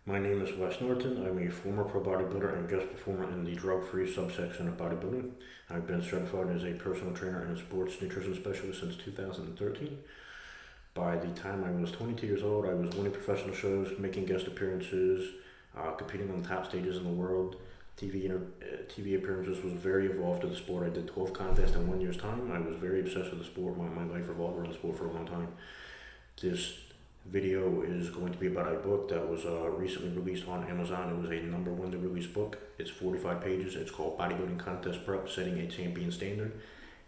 My name is Wes Norton. I'm a former pro bodybuilder and guest performer in the drug-free subsection of bodybuilding. I've been certified as a personal trainer and sports nutrition specialist since 2013. By the time I was 22 years old, I was winning professional shows, making guest appearances, competing on the top stages in the world. TV appearances was very involved in the sport. I did 12 contests in 1 year's time. I was very obsessed with the sport. My life revolved around the sport for a long time. This video is going to be about a book that was recently released on Amazon. It was a #1 to release book. It's 45 pages. It's called Bodybuilding Contest Prep, Setting a Champion Standard.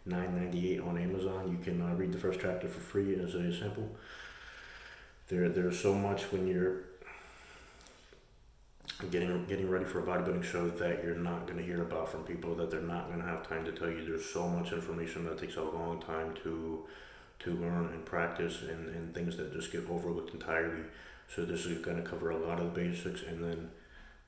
$9.98 on Amazon. You can read the first chapter for free as a sample. There's so much when you're getting ready for a bodybuilding show that you're not going to hear about from people, that they're not going to have time to tell you. There's so much information that takes a long time to learn and practice, and things that just get overlooked entirely. So this is going to cover a lot of the basics, and then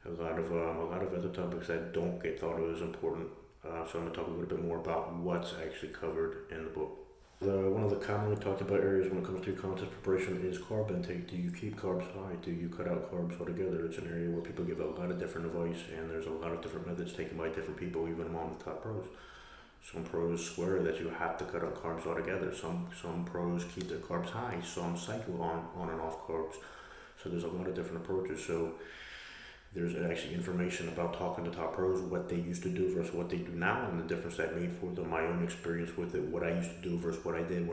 a lot of other topics that don't get thought of as important. So I'm going to talk a little bit more about what's actually covered in the book. One of the commonly talked about areas when it comes to contest preparation is carb intake. Do you keep carbs high? Do you cut out carbs altogether? It's an area where people give a lot of different advice, and there's a lot of different methods taken by different people, even among the top pros. Some pros swear that you have to cut out carbs altogether. Some pros keep their carbs high. Some cycle on and off carbs. So there's a lot of different approaches. So there's actually information about talking to top pros, what they used to do versus what they do now, and the difference that made for them. My own experience with it, what I used to do versus what I did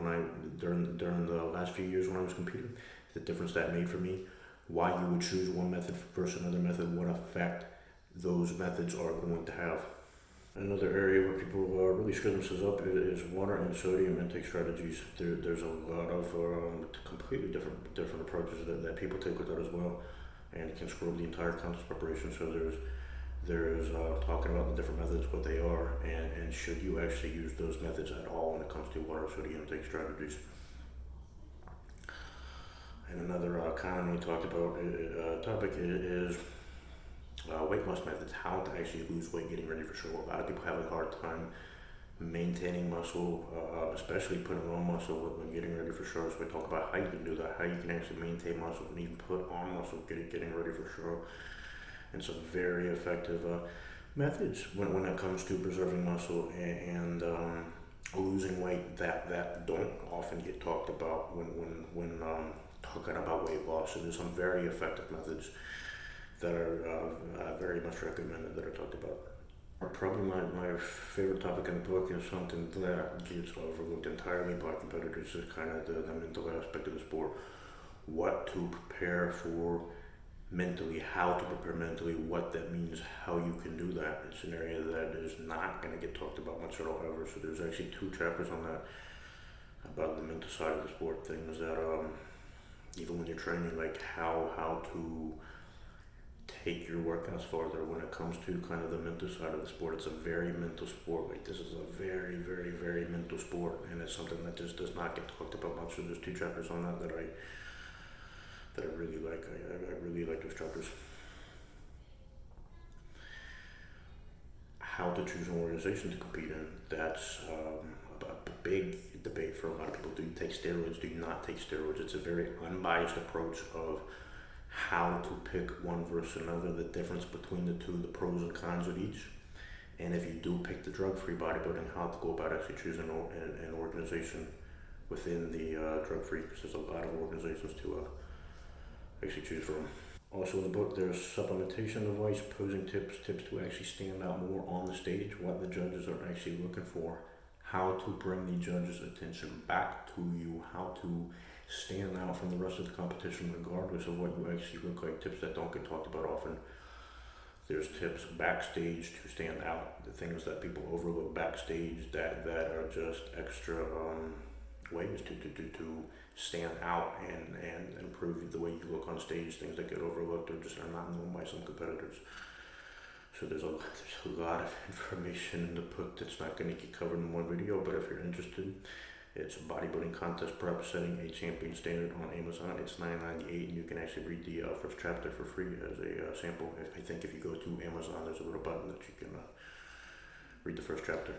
during the last few years when I was competing, the difference that made for me, why you would choose one method versus another method, what effect those methods are going to have. Another area where people really screw themselves up is water and sodium intake strategies. There's a lot of completely different approaches that people take with that as well, and it can screw up the entire contest preparation. So there's talking about the different methods, what they are, and should you actually use those methods at all when it comes to water sodium intake strategies. And another commonly talked about topic is weight loss methods, how to actually lose weight getting ready for show. A lot of people have a hard time maintaining muscle, especially putting on muscle when getting ready for shows. We talk about how you can do that, how you can actually maintain muscle and even put on muscle getting ready for show, and some very effective methods when it comes to preserving muscle and losing weight that don't often get talked about when talking about weight loss. So there's some very effective methods that are very much recommended that are talked about. Probably my favorite topic in the book is something that gets overlooked entirely by competitors, is kind of the mental aspect of the sport. What to prepare for mentally, how to prepare mentally, what that means, how you can do that. It's an area that is not going to get talked about much at all ever. So there's actually 2 chapters on that, about the mental side of the sport, things that even when you're training, like how to take your workouts farther when it comes to kind of the mental side of the sport. It's a very mental sport. Like, this is a very, very, very mental sport, and it's something that just does not get talked about much. So there's 2 chapters on that I really like. I really like those chapters. How to choose an organization to compete in. That's a big debate for a lot of people. Do you take steroids? Do you not take steroids? It's a very unbiased approach of how to pick one versus another, the difference between the two, the pros and cons of each. And if you do pick the drug-free bodybuilding, how to go about actually choosing an organization within the drug-free, because there's a lot of organizations to actually choose from. Also in the book, there's supplementation advice, posing tips to actually stand out more on the stage, what the judges are actually looking for, how to bring the judges' attention back to you, how to stand out from the rest of the competition regardless of what you actually look like, tips that don't get talked about often. There's tips backstage to stand out, the things that people overlook backstage that are just extra ways to stand out and improve the way you look on stage, things that get overlooked or just are not known by some competitors. So there's a lot of information in the book that's not going to get covered in one video, but if you're interested, it's Bodybuilding Contest Prep, Setting a Champion Standard on Amazon. It's $9.98, and you can actually read the first chapter for free as a sample. I think if you go to Amazon, there's a little button that you can read the first chapter.